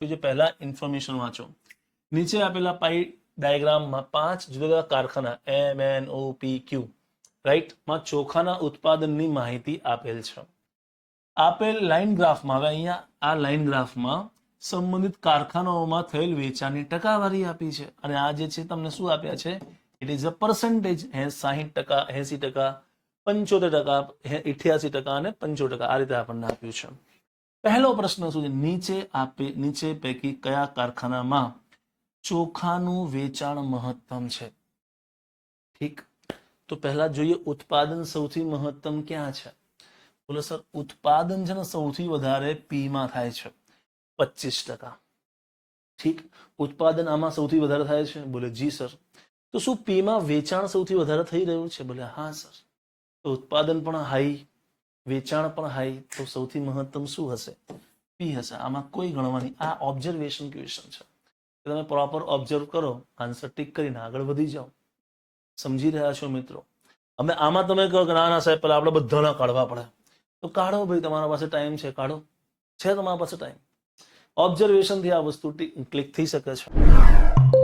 તો જે પહેલા ઇન્ફોર્મેશન વાંચો. નીચે આપેલા પાઈ ડાયાગ્રામમાં 5 જુદા જુદા કારખાના MNOPQ રાઈટ માં ચોખાના ઉત્પાદનની માહિતી આપેલ છે. આપેલ લાઈન ગ્રાફમાં, હવે અહીંયા આ લાઈન ગ્રાફમાં સંબંધિત કારખાનાઓમાં થયેલ વેચાણની ટકાવારી આપી છે અને આ જે છે તમને શું આપ્યા છે? It is a percentage. 60%, 80%, 75%, 88% અને 75% આ રીતે આપણને આપ્યું છે. પહેલો પ્રશ્ન શું છે? નીચે પૈકી કયા કારખાનામાં ચોખાનું વેચાણ મહત્તમ છે? ઠીક, તો પહેલા જોઈએ ઉત્પાદન સૌથી મહત્તમ ક્યાં છે? બોલો સર, ઉત્પાદન છે ને સૌથી વધારે પી માં થાય છે, 25%. ઠીક, ઉત્પાદન આમાં સૌથી વધારે થાય છે? બોલે જી સર. તો શું પી માં વેચાણ સૌથી વધારે થઈ રહ્યું છે? બોલે હા સર. તો ઉત્પાદન પણ હાઈ, વેચાણ પણ હાઈ, તો સૌથી મહત્તમ શું હશે? પી હશે. આમાં કોઈ ગણવાની, આ ઓબ્ઝર્વેશન ક્વેશ્ચન છે. તમે પ્રોપર ઓબ્ઝર્વ કરો, આન્સર ટીક કરીને આગળ વધી જાઓ. સમજી રહ્યા છો મિત્રો? હવે આમાં તમે કહો કે ના ના સાહેબ પેલા આપણે બધાના કાઢવા પડે, તો કાઢો ભાઈ, તમારા પાસે ટાઈમ છે, કાઢો. છે તમારા પાસે ટાઈમ. ઓબ્ઝર્વેશનથી આ વસ્તુ ક્લિક થઈ શકે છે.